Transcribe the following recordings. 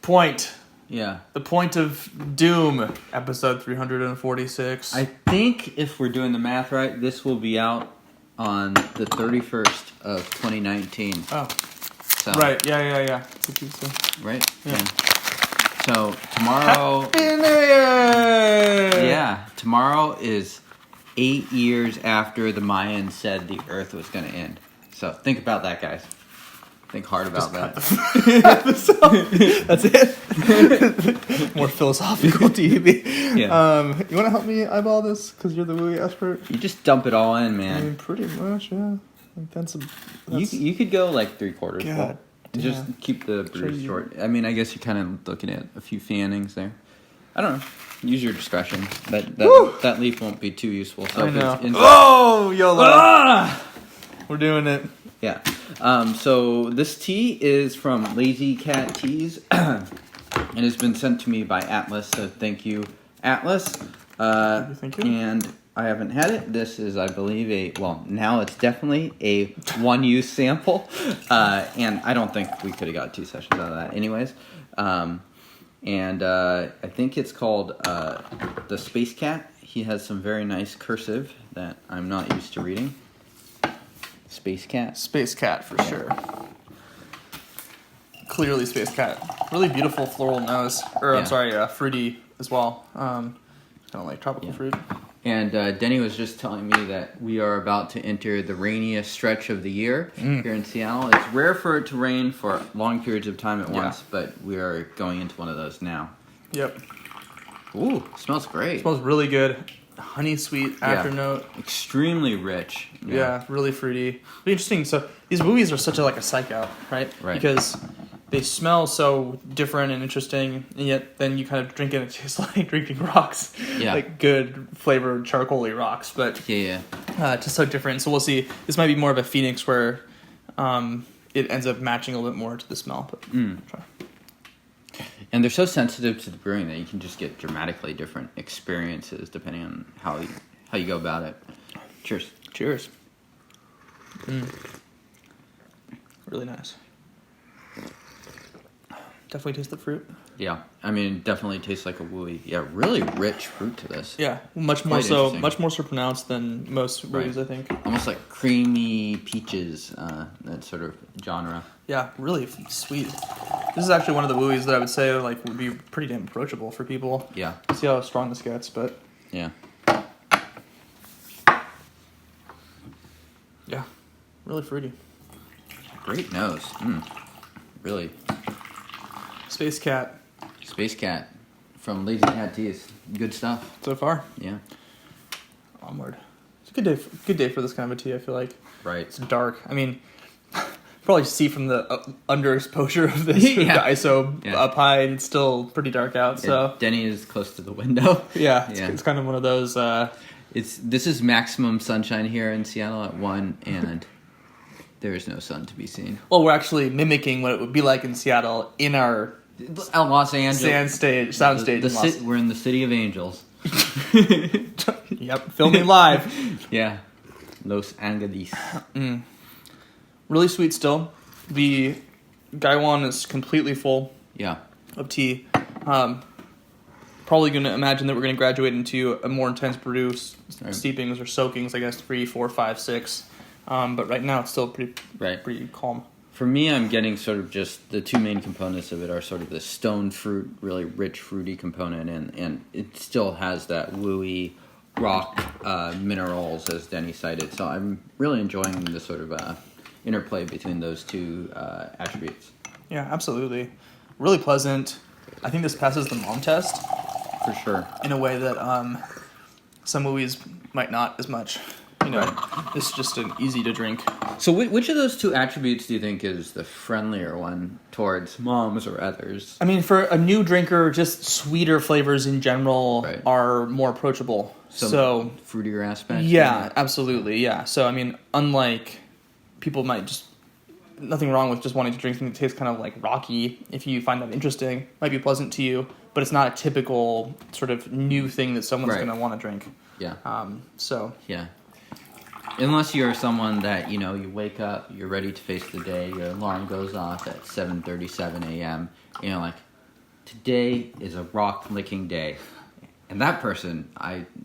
Point. Yeah. The Point of Doom, episode 346. I think if we're doing the math right, this will be out on the 31st of 2019. Oh. So, right, yeah. It's a Tuesday. Right? Yeah. So, tomorrow... Happy New Year! Yeah. Tomorrow is 8 years after the Mayans said the Earth was going to end. So, think about that, guys. Think hard about that. That's it. More philosophical TeaDB. Yeah. You want to help me eyeball this because you're the Wuyi expert? You just dump it all in, I man. mean, pretty much, yeah. Like that's You could go like 3/4. God, Just yeah. keep the bruise short. I mean, I guess you're kind of looking at a few fannings there. I don't know. Use your discretion. That leaf won't be too useful. So I know. Oh, YOLO! We're doing it. Yeah. So this tea is from Lazy Cat Teas. It has been sent to me by Atlas, so thank you, Atlas. Thank you. And I haven't had it. This is, I believe, now it's definitely a one-use sample. And I don't think we could have got 2 sessions out of that anyways. And I think it's called the Space Cat. He has some very nice cursive that I'm not used to reading. Space Cat. Space Cat for sure. Clearly Space Cat. Really beautiful floral nose. I'm sorry, fruity as well. Kind of like tropical fruit. And Denny was just telling me that we are about to enter the rainiest stretch of the year here in Seattle. It's rare for it to rain for long periods of time at once, but we are going into one of those now. Yep. Ooh, smells great. It smells really good. Honey sweet afternote. Extremely rich. Yeah, really fruity. Really interesting. So these Wuis are such a psych out, right? Right. Because they smell so different and interesting, and yet then you kind of drink it and it tastes like drinking rocks. Yeah. Like good flavored charcoaly rocks, but just so different. So we'll see. This might be more of a Phoenix where it ends up matching a little bit more to the smell. But try. And they're so sensitive to the brewing that you can just get dramatically different experiences depending on how you go about it. Cheers. Cheers. Really nice. Definitely taste the fruit. Yeah, I mean, it definitely tastes like a Wuyi. Yeah, really rich fruit to this. Yeah, much more so pronounced than most Wuis, I think. Almost like creamy peaches, that sort of genre. Yeah, really sweet. This is actually one of the Wuis that I would say would be pretty damn approachable for people. Yeah. See how strong this gets, but yeah, really fruity. Great nose. Really. Space Cat from Lazy Cat Teas. Good stuff. so far. Yeah. Onward. It's a good day for this kind of a tea. I feel like Right. it's dark. I mean, probably see from the underexposure of this the ISO up high, and it's still pretty dark out. So Denny is close to the window. It's kind of one of those. This is maximum sunshine here in Seattle at 1, and there is no sun to be seen. Well, we're actually mimicking what it would be like in Seattle in our Los Angeles soundstage. We're in the city of angels. Yep, filming live. Yeah, Los Angeles. Really sweet still. The Gaiwan is completely full. Yeah. Of tea. Probably going to imagine that we're going to graduate into a more intense brew, steepings or soakings, I guess 3, 4, 5, 6. But right now it's still pretty calm. For me, I'm getting sort of just the two main components of it are sort of the stone fruit, really rich fruity component, and it still has that Wuyi rock minerals, as Denny cited. So I'm really enjoying the sort of interplay between those two attributes. Yeah, absolutely. Really pleasant. I think this passes the mom test. For sure. In a way that some Wuis might not as much. It's just an easy to drink. So which of those two attributes do you think is the friendlier one towards moms or others? I mean, for a new drinker, just sweeter flavors in general are more approachable. So fruitier aspects? Yeah, absolutely, yeah. So, I mean, unlike people might just... Nothing wrong with just wanting to drink something that tastes kind of like rocky. If you find that interesting, might be pleasant to you, but it's not a typical sort of new thing that someone's going to want to drink. Yeah. So... Yeah. Unless you're someone that, you wake up, you're ready to face the day, your alarm goes off at 7:37 a.m., and you're like, today is a rock-licking day. And that person,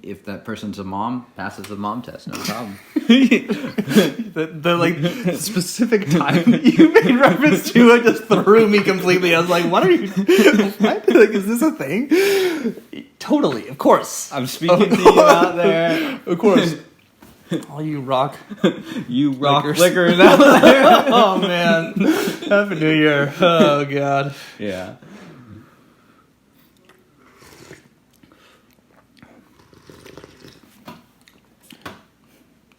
if that person's a mom, passes the mom test, no problem. the like specific time that you made reference to, it just threw me completely. I was like, what are you? What? Like, is this a thing? Totally, of course. I'm speaking to you out there. Of course. All you rock lickers out there. Oh man. Happy New Year. Oh god. Yeah.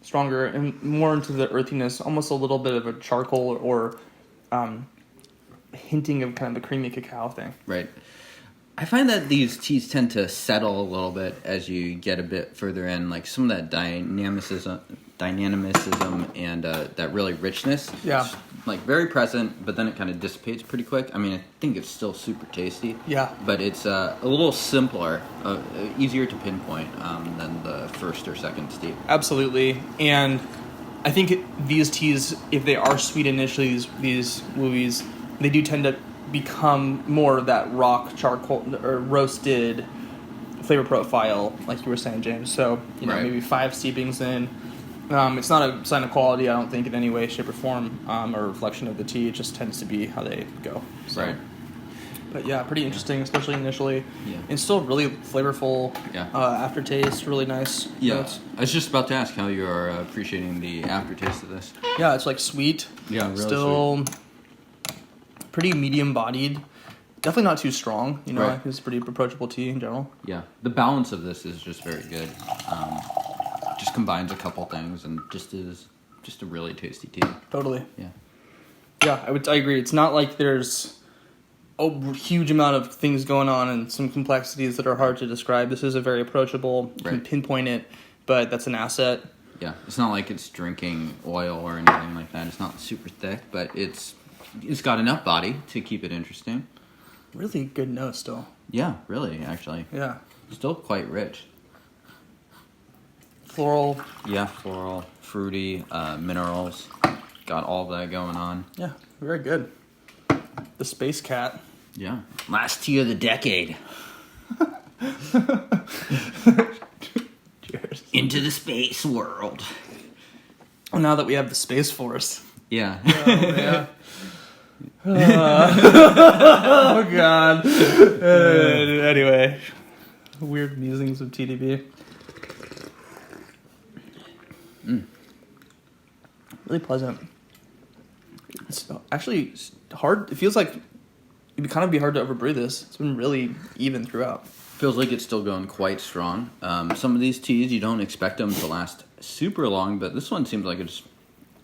Stronger and more into the earthiness, almost a little bit of a charcoal or hinting of kind of the creamy cacao thing. Right. I find that these teas tend to settle a little bit as you get a bit further in, like some of that dynamicism and that really richness. Yeah. It's, like very present, but then it kind of dissipates pretty quick. I mean, I think it's still super tasty. Yeah. But it's a little simpler, easier to pinpoint than the first or second steep. Absolutely. And I think these teas, if they are sweet initially, these Wuyi's, they do tend to become more of that rock charcoal or roasted flavor profile, like you were saying, James. So, Right. maybe 5 steepings in. It's not a sign of quality, I don't think, in any way, shape, or form, or reflection of the tea. It just tends to be how they go. So. Right. But yeah, pretty interesting, especially initially. Yeah. And still really flavorful. Yeah. Aftertaste, really nice. Yeah. notes. I was just about to ask how you're appreciating the aftertaste of this. Yeah, it's like sweet. Yeah, really still pretty medium bodied. Definitely not too strong. Right. I think it's a pretty approachable tea in general. Yeah, the balance of this is just very good. Just combines a couple things and just is just a really tasty tea. Totally. Yeah. Yeah, I agree. It's not like there's a huge amount of things going on and some complexities that are hard to describe. This is a very approachable. You can Right. pinpoint it, but that's an asset. Yeah, it's not like it's drinking oil or anything like that. It's not super thick, but it's got enough body to keep it interesting. Really good nose still. Yeah, really, actually. Yeah. Still quite rich. Floral. Yeah, floral, fruity, minerals. Got all that going on. Yeah, very good. The Space Cat. Yeah. Last tea of the decade. Cheers. Into the space world. Well, now that we have the Space Force. Yeah. Oh, yeah. Oh, God. Anyway. Weird musings of TeaDB. Really pleasant. It's actually hard. It feels like it'd kind of be hard to overbrew this. It's been really even throughout. Feels like it's still going quite strong. Some of these teas, you don't expect them to last super long, but this one seems like it's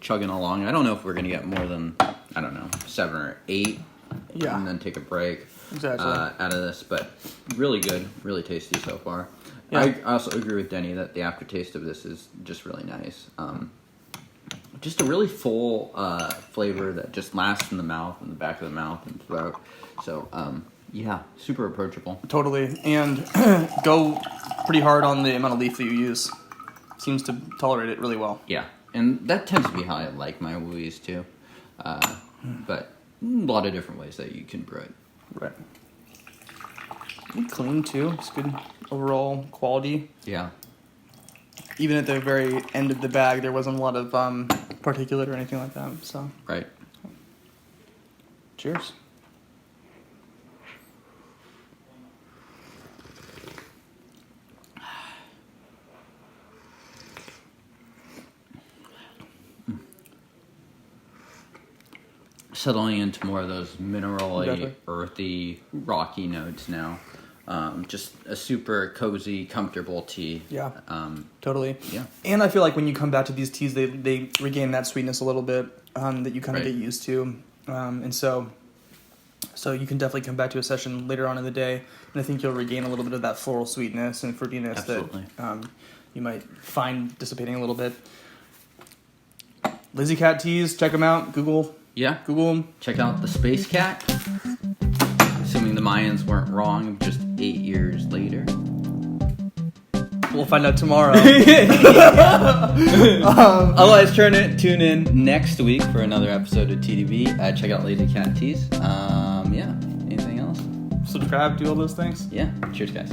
chugging along. I don't know if we're going to get more than, 7 or 8. Yeah. And then take a break Exactly. out of this. But really good, really tasty so far. Yeah. I also agree with Denny that the aftertaste of this is just really nice. Just a really full flavor that just lasts in the mouth, in the back of the mouth and throat. So, yeah, super approachable. Totally. And go pretty hard on the amount of leaf that you use. Seems to tolerate it really well. Yeah, and that tends to be how I like my Wuyis too. But a lot of different ways that you can brew it. Right. And clean too. It's good overall quality. Yeah. Even at the very end of the bag, there wasn't a lot of particulate or anything like that. So, Right. cheers. Settling into more of those minerally, Exactly. earthy, rocky notes now. Just a super cozy, comfortable tea. Yeah. Totally. Yeah. And I feel like when you come back to these teas, they regain that sweetness a little bit that you kind of Right. get used to. And so you can definitely come back to a session later on in the day, and I think you'll regain a little bit of that floral sweetness and fruitiness Absolutely. that you might find dissipating a little bit. Lazy Cat teas, check them out. Google them. Check out the Space Cat. Assuming the Mayans weren't wrong, just 8 years later. We'll find out tomorrow. Otherwise, tune in next week for another episode of TeaDB. Check out Lazy Cat Teas. Yeah. Anything else? Subscribe, do all those things. Yeah. Cheers, guys.